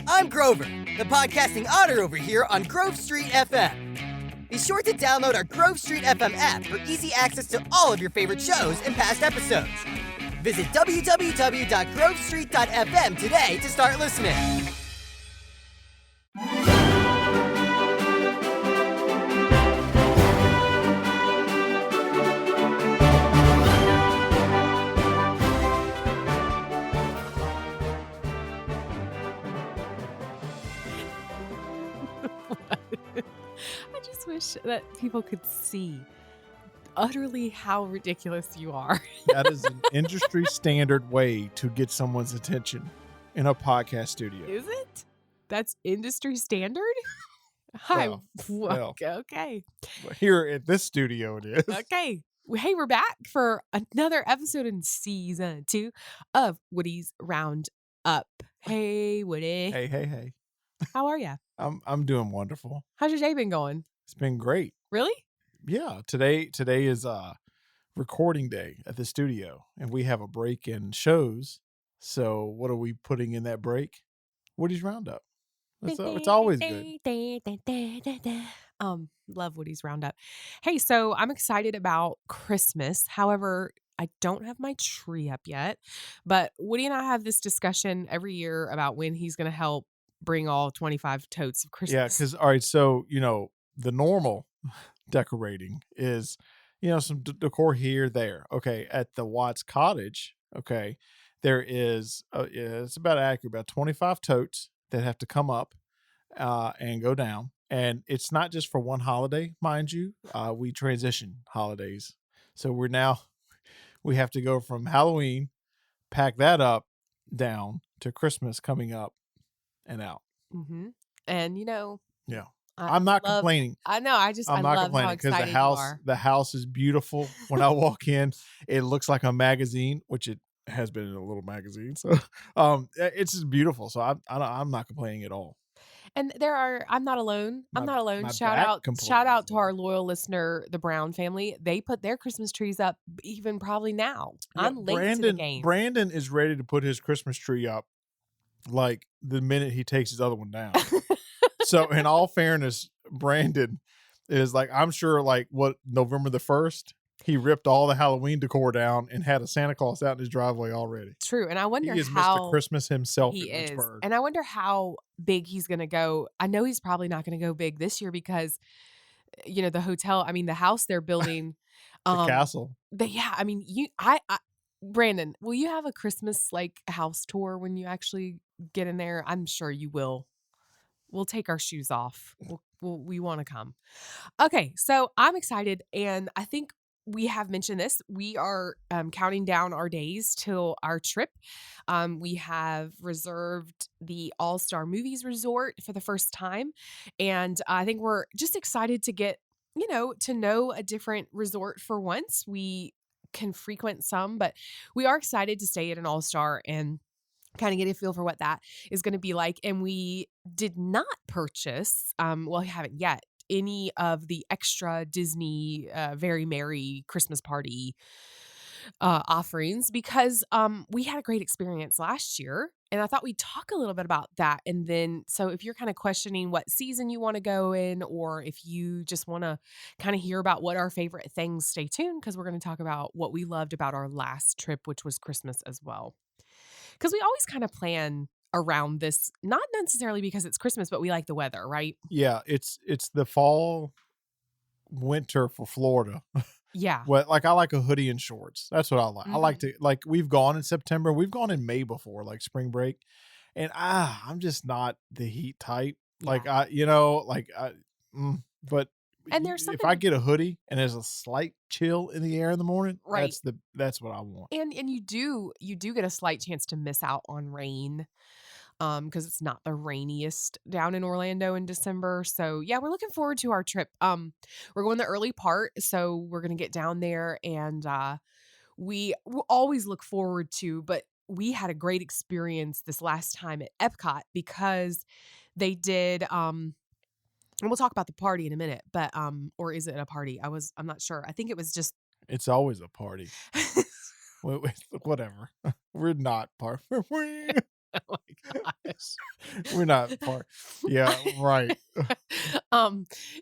I'm Grover, the podcasting otter over here on Grove Street FM. Be sure to download our Grove Street FM app for easy access to all of your favorite shows and past episodes. Visit www.grovestreet.fm today to start listening. I just wish that people could see utterly how ridiculous you are. That is an industry standard way to get someone's attention in a podcast studio. Is it? That's industry standard? Hi. Well. Okay. Here at this studio, it is. Okay. Hey, we're back for another episode in season 2 of Woody's Roundup. Hey, Woody. Hey. How are you? I'm doing wonderful. How's your day been going? It's been great. Really? Yeah. Today is recording day at the studio, and we have a break in shows. So what are we putting in that break? Woody's Roundup. It's always good. Love Woody's Roundup. Hey, so I'm excited about Christmas. However, I don't have my tree up yet, but Woody and I have this discussion every year about when he's going to help bring all 25 totes of Christmas. Yeah, because, all right, so, the normal decorating is, some decor here, there. Okay, at the Watts Cottage, okay, there is, it's about accurate, about 25 totes that have to come up and go down. And it's not just for one holiday, mind you. We transition holidays. So we have to go from Halloween, pack that up, down to Christmas coming up and out. Mm-hmm. And, yeah. I'm not complaining. I know. I I'm not love complaining how excited the house is beautiful. When I walk in, it looks like a magazine, which it has been in a little magazine. So, it's just beautiful. So I'm not complaining at all. And I'm not alone. I'm not alone. Shout out to our loyal listener, the Brown family. They put their Christmas trees up even probably now. Yeah, I'm late to the game. Brandon is ready to put his Christmas tree up like the minute he takes his other one down. So in all fairness, Brandon is like, I'm sure November the 1st, he ripped all the Halloween decor down and had a Santa Claus out in his driveway already. True. And I wonder he is how Mr. Christmas himself. He is. Pittsburgh. And I wonder how big he's going to go. I know he's probably not going to go big this year because, the hotel, the house they're building. The castle. Brandon, will you have a Christmas house tour when you actually get in there? I'm sure you will. We'll take our shoes off. We want to come. Okay, so I'm excited, and I think we have mentioned this. We are counting down our days till our trip. We have reserved the All-Star Movies Resort for the first time, and I think we're just excited to get, to know a different resort for once. We can frequent some, but we are excited to stay at an All-Star and kind of get a feel for what that is going to be like. And we did not purchase, we haven't yet, any of the extra Disney Very Merry Christmas Party offerings because we had a great experience last year. And I thought we'd talk a little bit about that. And then, so if you're kind of questioning what season you want to go in, or if you just want to kind of hear about what our favorite things, stay tuned because we're going to talk about what we loved about our last trip, which was Christmas as well. Because we always kind of plan around this, not necessarily because it's Christmas, but we like the weather, right? Yeah, it's the fall, winter for Florida. Yeah. Well, I like a hoodie and shorts. That's what I like. Mm-hmm. I like to, we've gone in September. We've gone in May before, spring break. And I'm just not the heat type. Yeah. But and there's something, if I get a hoodie and there's a slight chill in the air in the morning, right, that's what I want. And you do get a slight chance to miss out on rain, because it's not the rainiest down in Orlando in December. So yeah, we're looking forward to our trip. We're going the early part, so we're gonna get down there, and we always look forward to. But we had a great experience this last time at Epcot because they did. And we'll talk about the party in a minute, but or is it a party? I'm not sure. I think it was just. It's always a party. Whatever. We're not part. Oh my gosh. We're not far. Yeah, right.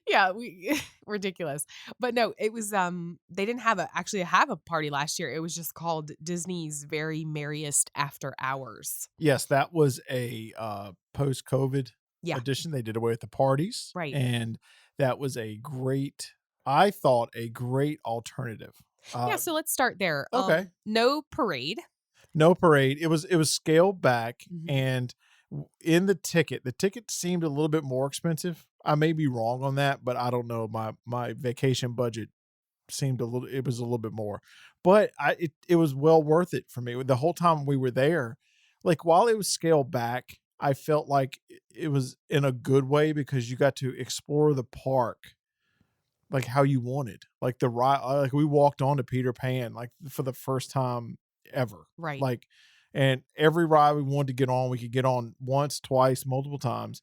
Yeah, we ridiculous. But no, it was they didn't actually have a party last year. It was just called Disney's Very Merriest After Hours. Yes, that was a post-COVID Yeah. edition. They did away with the parties. Right. And that was I thought a great alternative. Yeah, so let's start there. Okay. No parade. No parade. It was scaled back, Mhm. and in the ticket seemed a little bit more expensive. I may be wrong on that, but I don't know. My vacation budget seemed it was a little bit more, but it was well worth it for me. The whole time we were there, like while it was scaled back, I felt like it was in a good way because you got to explore the park like how you wanted. Like the ride, like we walked on to Peter Pan like for the first time ever. Right. Like, and every ride we wanted to get on, we could get on once, twice, multiple times.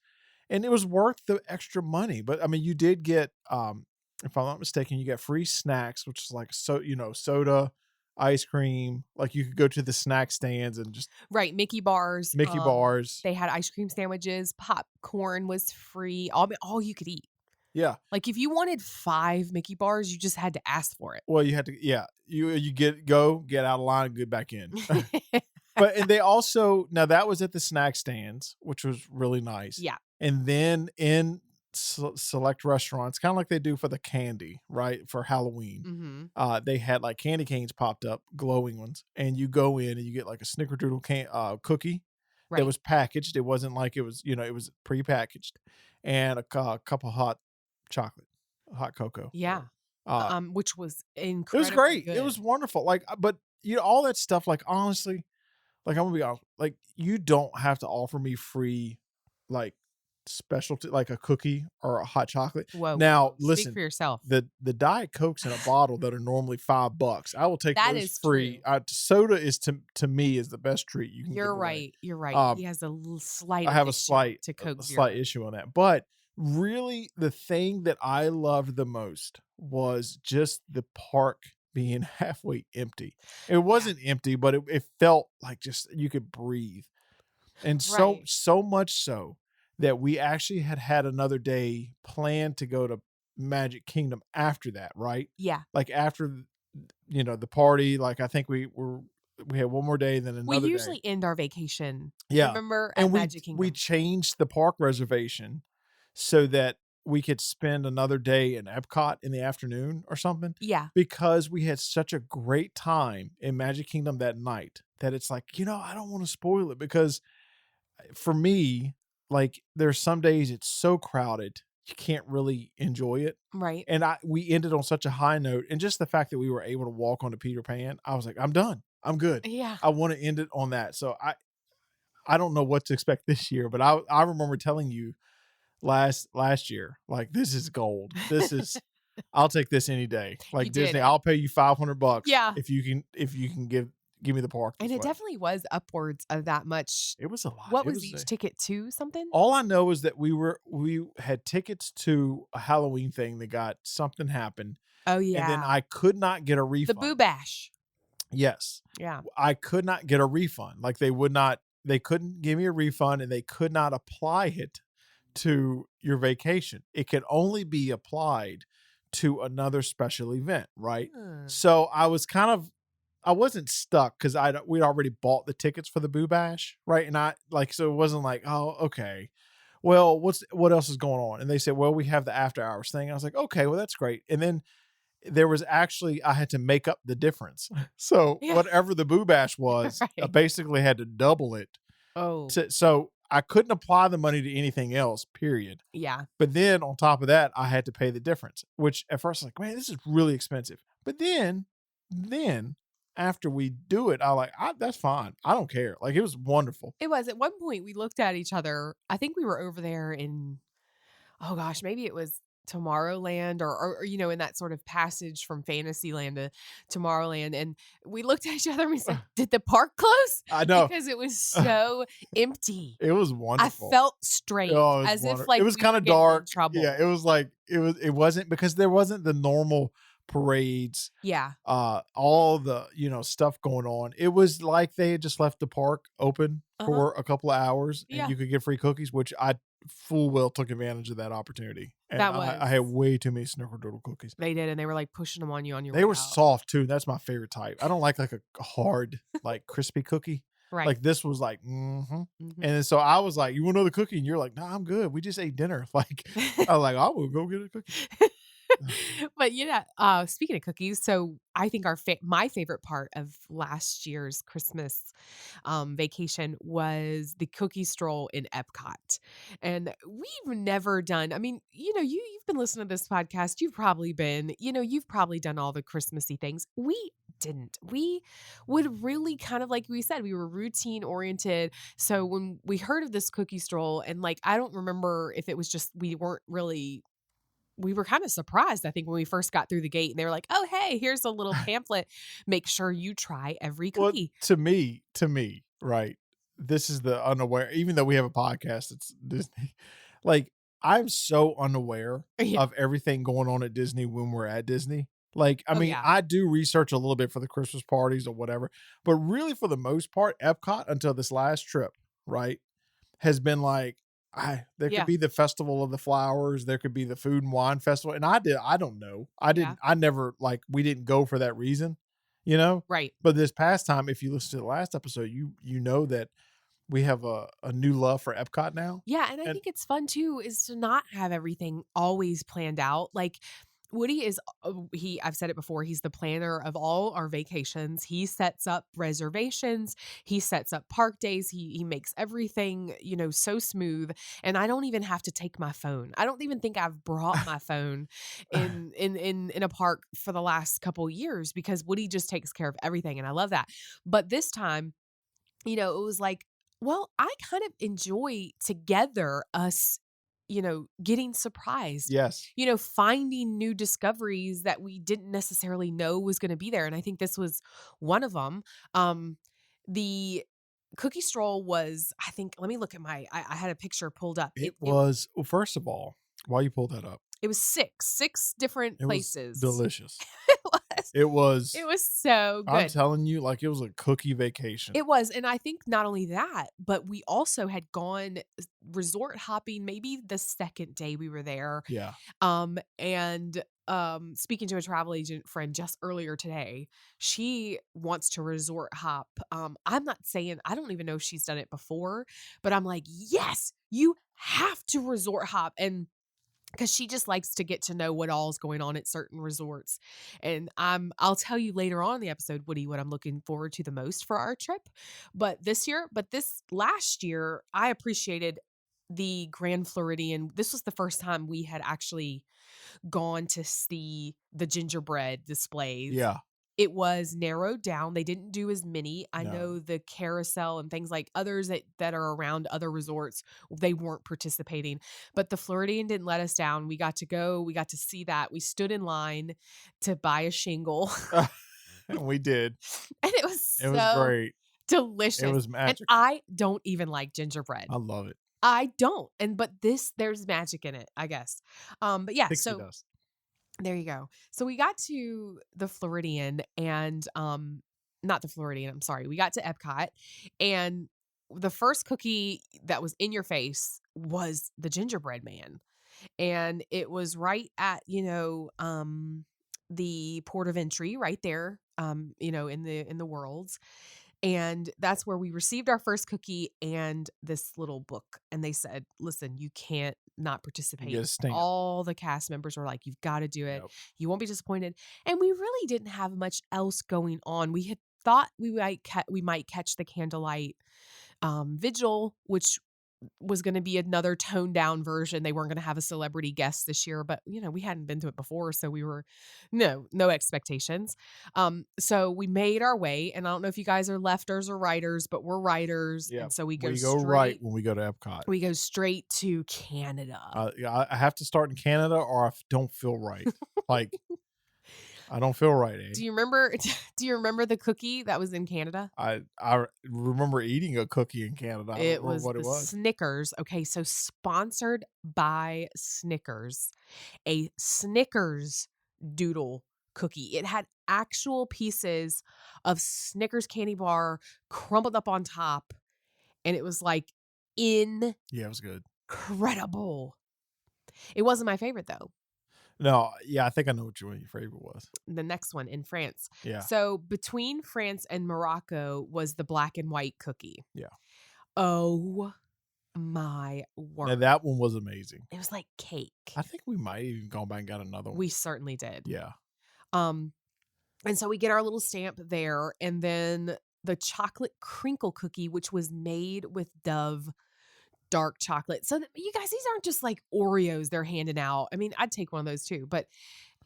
And it was worth the extra money. But I mean, you did get, if I'm not mistaken, you got free snacks, which is like, soda, ice cream. Like you could go to the snack stands and just Right, Mickey bars. bars. They had ice cream sandwiches. Popcorn was free. All you could eat. Yeah. Like if you wanted 5 Mickey bars, you just had to ask for it. Well, you had to, yeah. You get out of line and get back in. But and they also now that was at the snack stands, which was really nice. Yeah. And then in select restaurants, kind of like they do for the candy, right? For Halloween, Mm-hmm. they had like candy canes popped up, glowing ones, and you go in and you get like a snickerdoodle cookie Right. that was packaged. It wasn't like it was, it was prepackaged, and a cup of hot chocolate, hot cocoa. Yeah. Which was incredible. It was great. Good. It was wonderful. Like, but all that stuff. Like, honestly, like I'm gonna be honest. Like, you don't have to offer me free, like, specialty, like a cookie or a hot chocolate. Whoa. Now, Speak listen, for yourself. the Diet Cokes in a bottle that are normally $5, I will take That those is free. true. Soda is to me is the best treat you can. You're give away. right. You're right. He has a slight. I have a addiction to Coke a Zero. slight issue on that, but really, the thing that I loved the most was just the park being halfway empty. It wasn't empty, but it felt like just you could breathe. And Right. so much so that we actually had another day planned to go to Magic Kingdom after that, right? Yeah. Like after the party, like I think we had one more day than another We day. usually end our vacation. Yeah. Remember at And Magic Kingdom. we changed the park reservation so that we could spend another day in Epcot in the afternoon or something, Yeah. because we had such a great time in Magic Kingdom that night that it's like, I don't want to spoil it, because for me, like there's some days it's so crowded you can't really enjoy it. Right. And we ended on such a high note, and just the fact that we were able to walk onto Peter Pan, I was like, I'm done. I'm good. Yeah. I want to end it on that. So I don't know what to expect this year, but I remember telling you last year, like, this is gold. This is I'll take this any day. Like, You did. Disney, I'll pay you $500. Yeah. If you can give me the park. And this it way. definitely was upwards of that much. It was a lot. What It was each ticket to something? All I know is that we had tickets to a Halloween thing that got something happened. Oh yeah. And then I could not get a refund. The Boo Bash. Yes. Yeah. I could not get a refund. Like they couldn't give me a refund, and they could not apply it to your vacation. It could only be applied to another special event, right? So I wasn't stuck because we'd already bought the tickets for the Boo Bash, right? And so it wasn't like, oh, okay. Well, what else is going on? And they said, well, we have the after hours thing. And I was like, okay, well, that's great. And then there was actually, I had to make up the difference. So Yeah. whatever the Boo Bash was, I Right. basically had to double it. Oh. So I couldn't apply the money to anything else, period. Yeah. But then on top of that, I had to pay the difference, which at first I was like, man, this is really expensive. But then after we do it, that's fine. I don't care. Like, it was wonderful. It was. At one point we looked at each other. I think we were over there in, oh gosh, maybe it was Tomorrowland or in that sort of passage from Fantasyland to Tomorrowland. And we looked at each other and we said, did the park close? I know. Because it was so empty. It was I wonderful. felt strange. Oh, it was as if wonderful. like it was we kind were of getting in dark. trouble. Yeah, it was like it wasn't because there wasn't the normal parades, Yeah. all the, stuff going on. It was like they had just left the park open Uh-huh. for a couple of hours and Yeah. you could get free cookies, which I full well took advantage of that opportunity. And That I had was way too many snickerdoodle cookies. they did, and they were, like, pushing them on you on your They way were out. soft too. That's my favorite type. I don't like a hard, like crispy cookie. Right. Like this was like, Mhm. And then so I was like, "You want another cookie?" And you're like, "No, I'm good. We just ate dinner." Like I was like, "I will go get a cookie." But speaking of cookies, so I think my favorite part of last year's Christmas vacation was the cookie stroll in Epcot. And we've never done, I mean, you've been listening to this podcast, you've probably done all the Christmassy things. We didn't. We would really kind of, like we said, we were routine oriented. So when we heard of this cookie stroll, and like, I don't remember if it was just we were kind of surprised, I think, when we first got through the gate and they were like, "Oh, hey, here's a little pamphlet. Make sure you try every Well, cookie." to me, right? This is the unaware. Even though we have a podcast, it's Disney. Like I'm so unaware Yeah. of everything going on at Disney when we're at Disney. Like, I Oh, mean, yeah. I do research a little bit for the Christmas parties or whatever, but really for the most part, Epcot until this last trip, right, has been like, there Yeah. could be the Festival of the Flowers, there could be the Food and Wine Festival, and I don't know. I never, like, we didn't go for that reason, Right. But this past time, if you listen to the last episode, you know that we have a new love for Epcot now. Yeah, and I And think it's fun too is to not have everything always planned out. Like Woody is I've said it before, he's the planner of all our vacations. He sets up reservations, he sets up park days, he makes everything, so smooth, and I don't even have to take my phone. I don't even think I've brought my phone in a park for the last couple years because Woody just takes care of everything and I love that. But this time, it was like, well, I kind of enjoy together us, getting surprised, yes, finding new discoveries that we didn't necessarily know was going to be there. And I think this was one of them. The cookie stroll was, I think, let me look at I had a picture pulled up. it was. Well, first of all, while you pull that up, It was six different it was places. delicious. It was. It was. It was so I'm good. telling you, like it was a cookie vacation. It was, and I think not only that, but we also had gone resort hopping maybe the second day we were there. Yeah. And speaking to a travel agent friend just earlier today, she wants to resort hop. I'm not saying, I don't even know if she's done it before, but I'm like, yes, you have to resort hop. And because she just likes to get to know what all's going on at certain resorts. And I'll tell you later on in the episode, Woody, what I'm looking forward to the most for our trip. But this last year, I appreciated the Grand Floridian. This was the first time we had actually gone to see the gingerbread displays. Yeah. It was narrowed down. They didn't do as many. I No. know the carousel and things like others that are around other resorts, they weren't participating. But the Floridian didn't let us down. We got to go. We got to see that. We stood in line to buy a shingle. And we did. And it was It was great. delicious. It was And magical. I don't even like gingerbread. I love it. I don't. But there's magic in it, I guess. But yeah, Pixie so dust. there you go. So we got to the Floridian and not the Floridian, I'm sorry. We got to Epcot and the first cookie that was in your face was the gingerbread man. And it was right at, the port of entry right there, in the worlds. And that's where we received our first cookie and this little book. And they said, listen, you can't not participate. get a stamp. All the cast members were like, you've got to do it. Yep. You won't be disappointed. And we really didn't have much else going on. We had thought we might catch the candlelight vigil, which was going to be another toned down version. They weren't going to have a celebrity guest this year, but we hadn't been to it before. So we were no expectations. So we made our way, and I don't know if you guys are lefters or righters, but we're righters. Yeah. And so we go right when we go to Epcot. We go straight to Canada. I have to start in Canada or I don't feel right. Like I don't feel right, eh? Do you remember the cookie that was in Canada? I remember eating a cookie in Canada. I don't remember what it was. Snickers. Okay, so sponsored by Snickers. A Snickers doodle cookie. It had actual pieces of Snickers candy bar crumbled up on top, and it was like incredible. Yeah, it was good. It wasn't my favorite though. No, yeah, I think I know what your favorite was. The next one in France. Yeah. So between France and Morocco was the black and white cookie. Yeah. Oh my word. Now, that one was amazing. It was like cake. I think we might even gone back and got another one. We certainly did. Yeah. And so we get our little stamp there, and then the chocolate crinkle cookie, which was made with Dove dark chocolate. So you guys, these aren't just like Oreos they're handing out. I mean, I'd take one of those too, but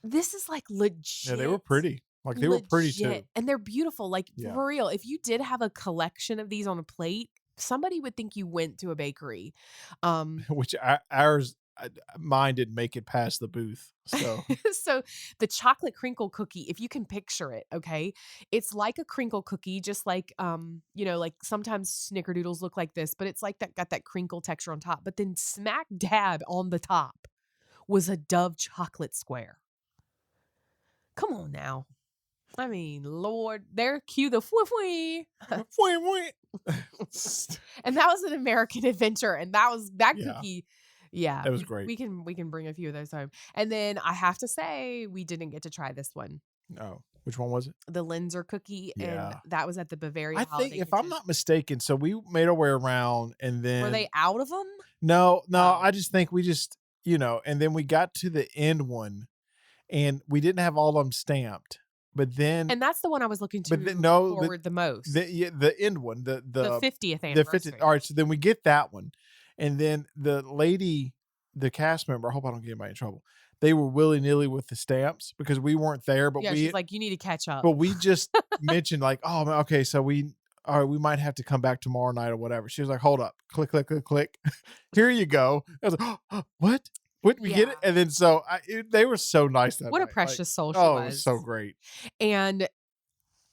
this is like legit. Yeah, they were pretty. Like they were pretty too. And they're beautiful. Like Yeah. for real, if you did have a collection of these on a plate, somebody would think you went to a bakery. Which mine didn't make it past the booth. So So the chocolate crinkle cookie, if you can picture it, okay, it's like a crinkle cookie, just like like sometimes snickerdoodles look like this, but it's like that got that crinkle texture on top. But then smack dab on the top was a Dove chocolate square. Come on now. I mean, Lord, there cue the fwee. And that was an American adventure, and that Yeah. cookie. Yeah, That was great. We can bring a few of those home. And then I have to say, we didn't get to try this one, Oh, which one was it? the Linzer cookie, Yeah. and that was at the Bavaria. I think, Holiday if I'm Kitchen. not mistaken, so we made our way around, and then Were they out of them? No, Oh. I just think we just, and then we got to the end one, and we didn't have all of them stamped. But then, And that's the one I was looking to But then- no, but forward the most. the end one, the 50th the anniversary. 50. All right, so then we get that one, and then the lady, the cast member, I hope I don't get anybody in trouble. They were willy nilly with the stamps because we weren't there, but Yeah, she's like, you need to catch up. but we just mentioned like, oh, man, okay, so we might have to come back tomorrow night or whatever. She was like, hold up, click, click, click, click. Here you go. I was like, oh, what? What we get it? Yeah. And then so they were so nice that What a night. precious soul she Oh, was. it was so great. And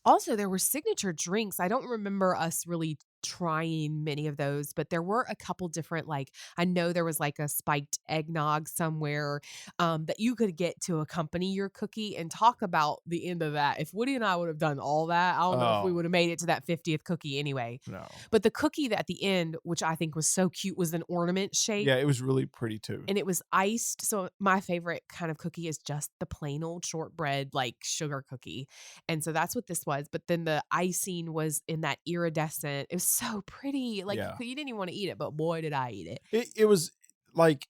also, there were signature drinks. I don't remember us really trying many of those, but there were a couple different, I know there was like a spiked eggnog somewhere that you could get to accompany your cookie. And talk about the end of that. If Woody and I would have done all that, I don't know if we Oh. would have made it to that 50th cookie anyway. No. But the cookie that at the end, which I think was so cute, was an ornament shape. Yeah, it was really pretty too. And it was iced. So my favorite kind of cookie is just the plain old shortbread, like sugar cookie. And so that's what this was. But then the icing was in that iridescent. It was so pretty. Like Yeah. you didn't even want to eat it, but boy, did I eat it. It was like,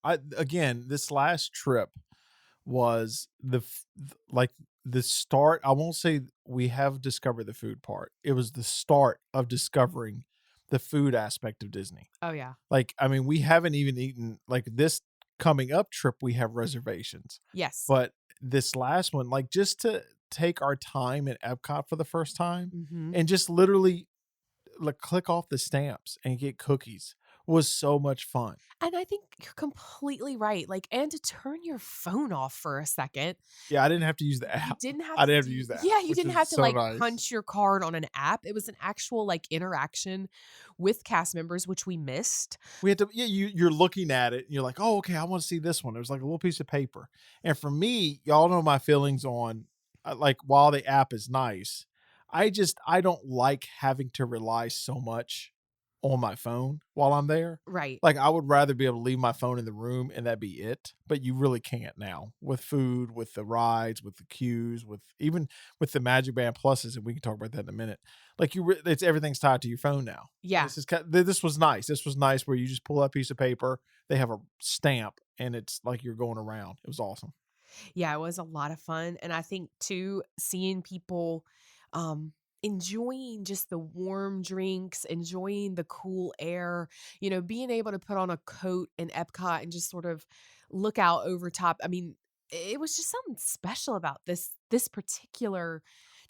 this last trip was the start. I won't say we have discovered the food part. It was the start of discovering the food aspect of Disney. Oh, yeah. Like, I mean, we haven't even eaten like this coming up trip. We have reservations, Yes. but this last one, like just to take our time at Epcot for the first time Mhm. and just literally like click off the stamps and get cookies was so much fun. And I think you're completely right. And to turn your phone off for a second. Yeah, I didn't have to use the You app. didn't have I didn't have to do- use the app, Yeah, you which didn't is have to so nice. punch your card on an app. It was an actual interaction with cast members, which we missed. We had to, you're looking at it and you're like, oh, okay, I want to see this one. It was like a little piece of paper. And for me, y'all know my feelings on while the app is nice, I don't like having to rely so much on my phone while I'm there. Right. Like I would rather be able to leave my phone in the room and that be it. But you really can't now with food, with the rides, with the queues, even with the Magic Band Pluses, and we can talk about that in a minute. Like it's everything's tied to your phone now. Yeah. This was nice. This was nice where you just pull out a piece of paper, they have a stamp, and it's like you're going around. It was awesome. Yeah, it was a lot of fun. And I think too, seeing people enjoying just the warm drinks, enjoying the cool air, being able to put on a coat in Epcot and just sort of look out over top. I mean, it was just something special about this particular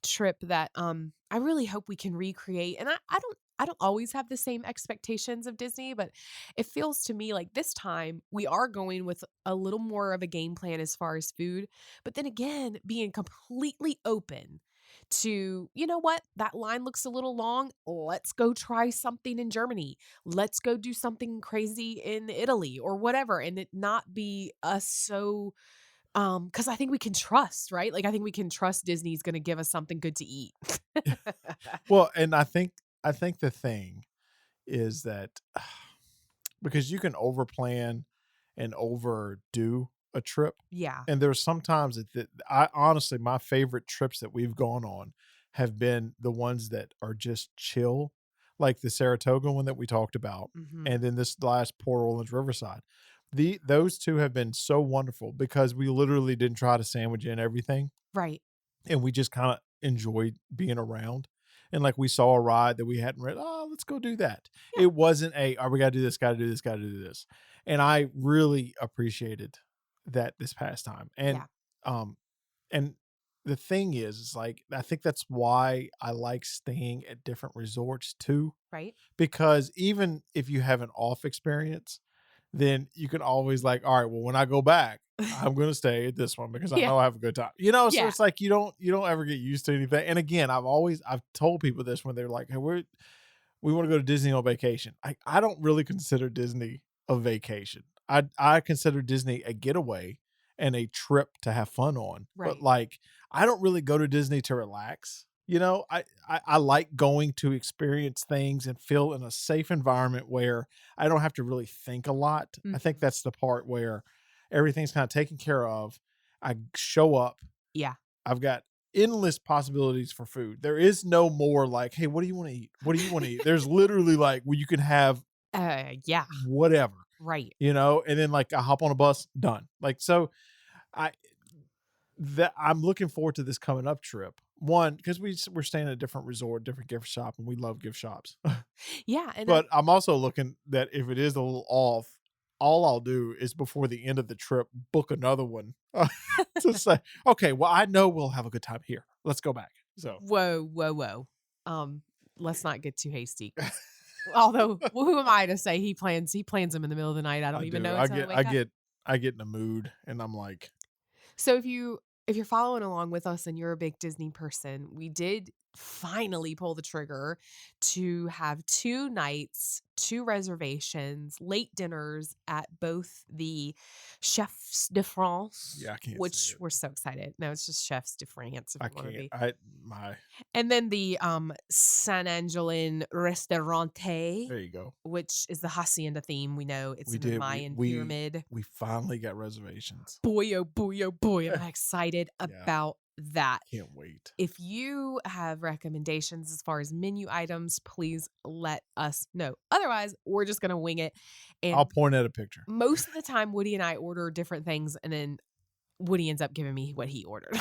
trip that I really hope we can recreate. And I don't always have the same expectations of Disney, but it feels to me like this time we are going with a little more of a game plan as far as food, but then again, being completely open to, you know what, that line looks a little long. Let's go try something in Germany. Let's go do something crazy in Italy or whatever, and it not be us so Because I think we can trust, right? Like I think we can trust Disney's going to give us something good to eat. Well, and I think the thing is that because you can overplan and overdo a trip, Yeah. and there's sometimes that I honestly my favorite trips that we've gone on have been the ones that are just chill, like the Saratoga one that we talked about, Hmm. and then this last Port Orleans Riverside. Those two have been so wonderful because we literally didn't try to sandwich in everything, Right. and we just kind of enjoyed being around. And like we saw a ride that we hadn't read, oh, let's go do that. Yeah. It wasn't oh, we got to do this, got to do this, got to do this. And I really appreciated that this past time. And Yeah. and the thing is like I think that's why I like staying at different resorts too, Right. because even if you have an off experience, then you can always like, all right, well, when I go back, I'm going to stay at this one because I Yeah. know I have a good time. You know, so Yeah. it's like you don't ever get used to anything. And again, I've told people this when they're like, hey, we want to go to Disney on vacation. I don't really consider Disney a vacation. I consider Disney a getaway and a trip to have fun on. Right. But like I don't really go to Disney to relax. You know, I like going to experience things and feel in a safe environment where I don't have to really think a lot. I think Mhm. that's the part where everything's kind of taken care of. I show up. Yeah. I've got endless possibilities for food. There is no more like, hey, what do you want to eat? What do you want to eat? There's literally like where you can have Yeah. whatever, Right. you know, and then like I hop on a bus, done. Like so I I'm looking forward to this coming up trip. One, because we're staying at a different resort, different gift shop, and we love gift shops. Yeah. And But I'm also looking that if it is a little off, all I'll do is before the end of the trip, book another one to say, okay, well, I know we'll have a good time here. Let's go back. So whoa. Let's not get too hasty. Although, who am I to say he plans them in the middle of the night? I don't even know until I wake up. I get in a mood and I'm like, So if you're following along with us and you're a big Disney person, we did finally pull the trigger to have 2 nights, 2 reservations, late dinners at both the Chefs de France, yeah, I can't say which it. we're so excited. No, it's just Chefs de France if I you want to can't. be. And then the San Angelin Restaurante, There you go. which is the hacienda theme. We know it's We in the did. Mayan We pyramid. we finally got reservations. Boy, oh boy, oh boy, am I excited Yeah. about that. Can't wait. If you have recommendations as far as menu items, please let us know. Otherwise, we're just going to wing it. And I'll point at a picture. most of the time, Woody and I order different things, and then Woody ends up giving me what he ordered.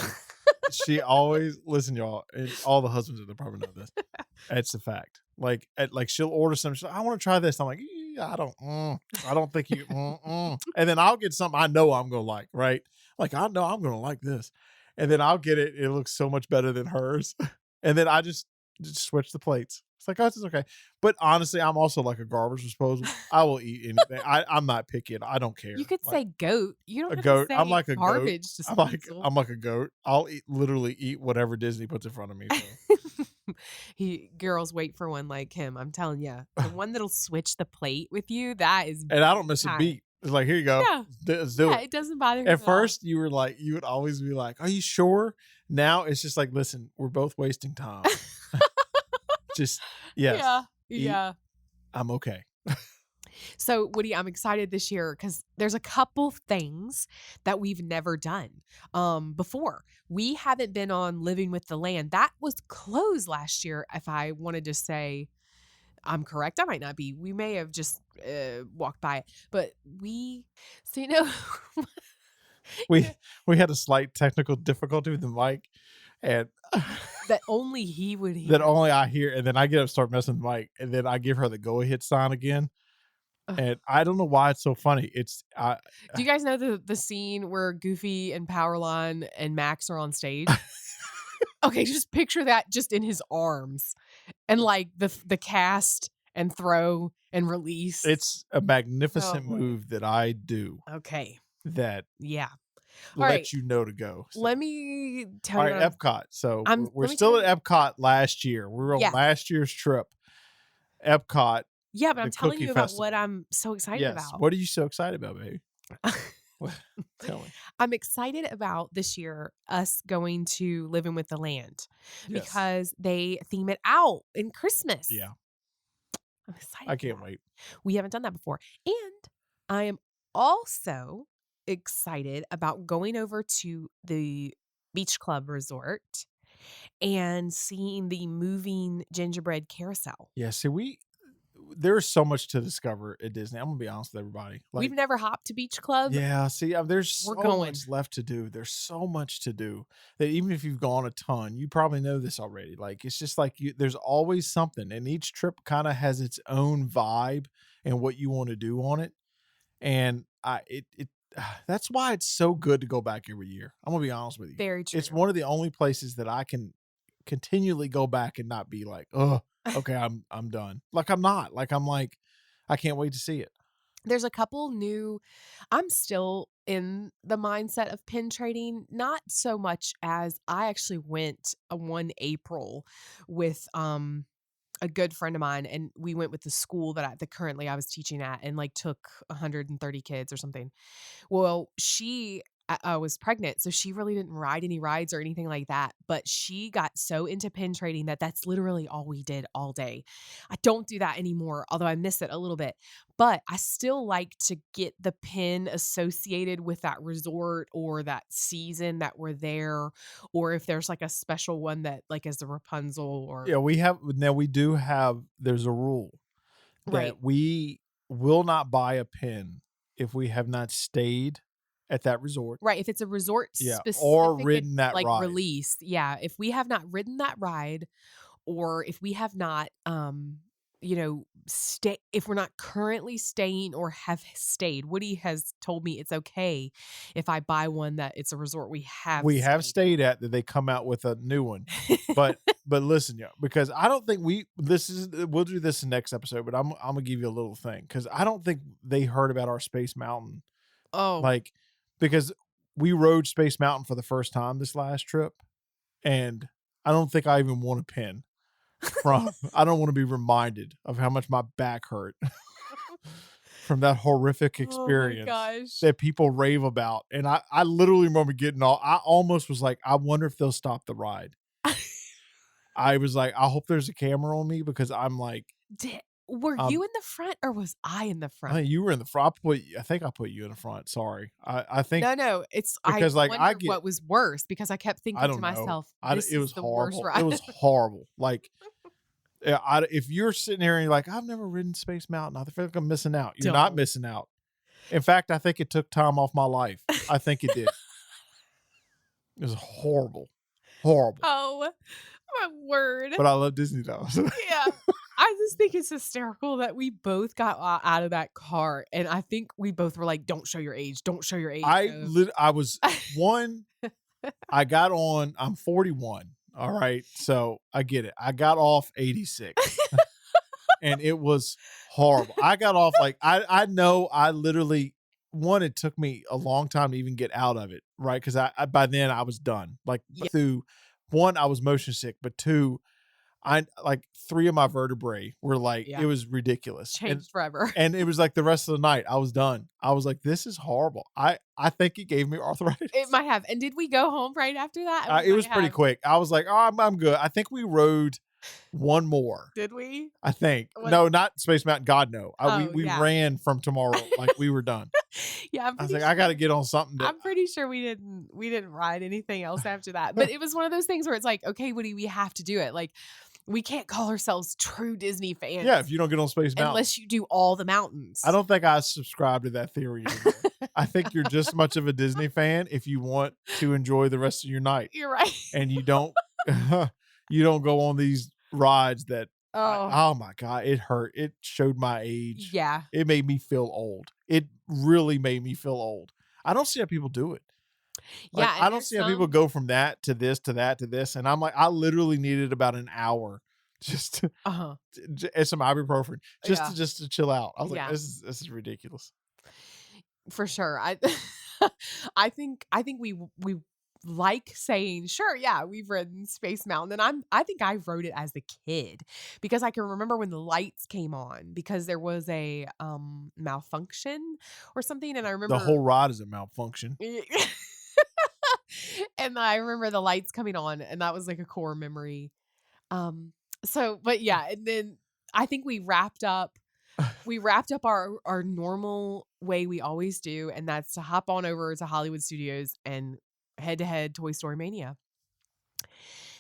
She always listen, y'all, and all the husbands of the probably know this. It's a fact. Like she'll order something. She's like, I want to try this. I'm like, I don't think you. And then I'll get something I know I'm gonna like. Right? Like I know I'm gonna like this, and then I'll get it. It looks so much better than hers, and then I just switch the plates. It's like, oh, this is okay. But honestly, I'm also like a garbage disposal. I will eat anything. I'm not picky. I don't care. You could Like, say goat. You don't a have goat. to say I'm like a goat. garbage disposal. I'm like a goat. I'll literally eat whatever Disney puts in front of me. So. Girls wait for one like him. I'm telling you, the one that'll switch the plate with you. That is, And I don't miss a time. beat. It's like, here you go. Yeah. Let's do yeah, it. it doesn't bother him At all. first, you would always be like, are you sure? Now it's just like, listen, we're both wasting time. Just, yes, eat. Yeah. I'm okay. So, Woody, I'm excited this year because there's a couple things that we've never done before. We haven't been on Living with the Land. That was closed last year. If I wanted to say I'm correct, I might not be. We may have just walked by it, but so you know, We had a slight technical difficulty with the mic, and that only he would hear. that only I hear, and then I get up, start messing with the mic, and then I give her the go ahead sign again. Ugh. And I don't know why it's so funny. Do you guys know the scene where Goofy and Powerline and Max are on stage? Okay, just picture that just in his arms, and like the cast and throw and release. It's a magnificent boy. move that I do Okay. that Yeah. let right. you know to go. So. Let me tell All you. right, Epcot. So I'm- we're let me still tell at Epcot last year. We were on Yeah. last year's trip. Epcot. Yeah, but I'm the telling Cookie you about Festival. what I'm so excited Yes. about. What are you so excited about, baby? Tell me. I'm excited about this year us going to Living with the Land Yes. because they theme it out in Christmas. Yeah. I'm excited. I for can't that. wait. We haven't done that before. And I am also excited about going over to the Beach Club Resort and seeing the moving gingerbread carousel. Yeah. See, there's so much to discover at Disney. I'm gonna be honest with everybody. We've Like, never hopped to Beach Club. yeah. See, there's We're so going. much left to do. There's so much to do that even if you've gone a ton, you probably know this already. Like, it's just like there's always something, and each trip kind of has its own vibe and what you want to do on it. And that's why it's so good to go back every year. I'm gonna be honest with you. Very true. It's one of the only places that I can continually go back and not be like, oh, okay, I'm done. Like, I'm not. Like, I'm like, I can't wait to see it. There's a couple new. I'm still in the mindset of pin trading, not so much as I actually went one April with a good friend of mine, and we went with the school that currently I was teaching at, and like took 130 kids or something. Well, she was pregnant, so she really didn't ride any rides or anything like that. But she got so into pin trading that's literally all we did all day. I don't do that anymore, although I miss it a little bit. But I still like to get the pin associated with that resort or that season that we're there, or if there's like a special one that like is the Rapunzel or Yeah, there's a rule that right. we will not buy a pin if we have not stayed at that resort. Right, if it's a resort Yeah, specific or ridden that like ride. release, yeah, if we have not ridden that ride or if we have not if we're not currently staying or have stayed. Woody has told me it's okay if I buy one that it's a resort we have stayed at that they come out with a new one. But listen, yeah, because I don't think we'll do this in the next episode, but I'm gonna give you a little thing because I don't think they heard about our Space Mountain. Oh, Like, because we rode Space Mountain for the first time this last trip, and I don't think I even want a pin from. I don't want to be reminded of how much my back hurt from that horrific experience that people rave about. And I literally remember I almost was like, I wonder if they'll stop the ride. I was like, I hope there's a camera on me because I'm like, were you in the front or was I in the I front? think you were in the front. I think I put you in the front. Sorry. I think No, it's because I wondered what was worse because I kept thinking to myself, it was the horrible. worst ride. It was horrible. Like, if you're sitting here and you're like, I've never ridden Space Mountain, I feel like I'm missing out. You're not missing out. In fact, I think it took time off my life. I think it did. It was horrible. Horrible. Oh, my word. But I love Disney though. Yeah. I just think it's hysterical that we both got out of that car, and I think we both were like, "Don't show your age. Don't show your age." I was one. I got on. I'm 41. All right, so I get it. I got off 86, and it was horrible. I got off like I know. I literally it took me a long time to even get out of it, right? Because I by then I was done. Like through one, I was motion sick, but two, I like 3 of my vertebrae were like, it was ridiculous. Changed forever. And it was like the rest of the night, I was done. I was like, this is horrible. I think it gave me arthritis. It might have. And did we go home right after that? It was pretty quick. I was like, oh, I'm good. I think we rode one more. Did we? I think. No, not Space Mountain. God, no. We ran from Tomorrow. Like we were done. Yeah. I was like, I got to get on something. I'm pretty sure we didn't ride anything else after that. But it was one of those things where it's like, okay, Woody, we have to do it. Like, we can't call ourselves true Disney fans. Yeah, if you don't get on Space Mountain. Unless you do all the mountains. I don't think I subscribe to that theory anymore. I think you're just as much of a Disney fan if you want to enjoy the rest of your night. You're right. And you don't go on these rides that oh my God, it hurt. It showed my age. Yeah. It made me feel old. It really made me feel old. I don't see how people do it. Like, yeah, I don't see how people go from that to this to that to this. And I'm like, I literally needed about an hour just to and some ibuprofen just to chill out. I was like, this is ridiculous. For sure. I think we like saying, sure, yeah, we've ridden Space Mountain. And I think I rode it as a kid because I can remember when the lights came on because there was a malfunction or something. And I remember The whole ride is a malfunction. and I remember the lights coming on, and that was like a core memory. But yeah, and then I think we wrapped up our normal way we always do, and that's to hop on over to Hollywood Studios and head to head Toy Story Mania.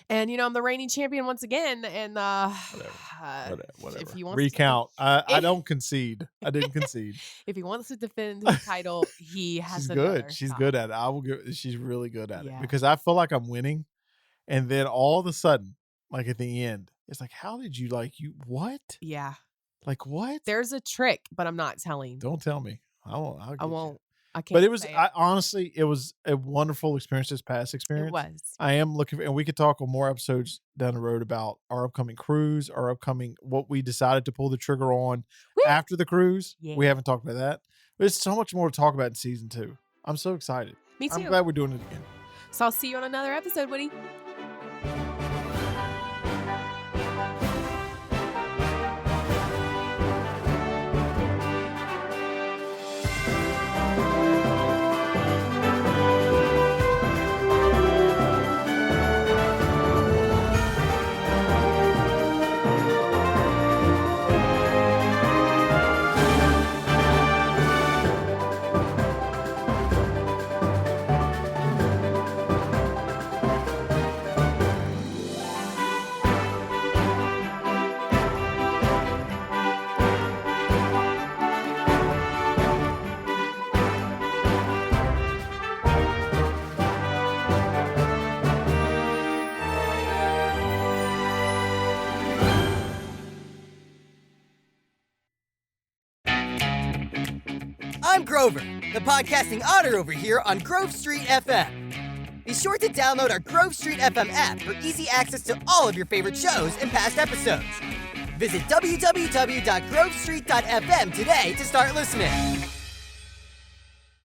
And I'm the reigning champion once again. And Whatever. If he wants recount, I don't concede. I didn't concede. if he wants to defend his title, he has. She's another good. She's shot. good at it. I will give. She's really good at it Yeah. because I feel like I'm winning, and then all of a sudden, like at the end, it's like, how did you what? Yeah, Like what? there's a trick, but I'm not telling. Don't tell me. I won't. I won't. I can't. But it was. say Honestly, it was a wonderful experience. This past experience. It was. I am looking, and we could talk on more episodes down the road about our upcoming cruise, what we decided to pull the trigger on Woo! after the cruise. Yeah. We haven't talked about that. There's so much more to talk about in season 2. I'm so excited. Me too. I'm glad we're doing it again. So I'll see you on another episode, Woody. I'm Grover, the podcasting otter over here on Grove Street FM. Be sure to download our Grove Street FM app for easy access to all of your favorite shows and past episodes. Visit www.grovestreet.fm today to start listening.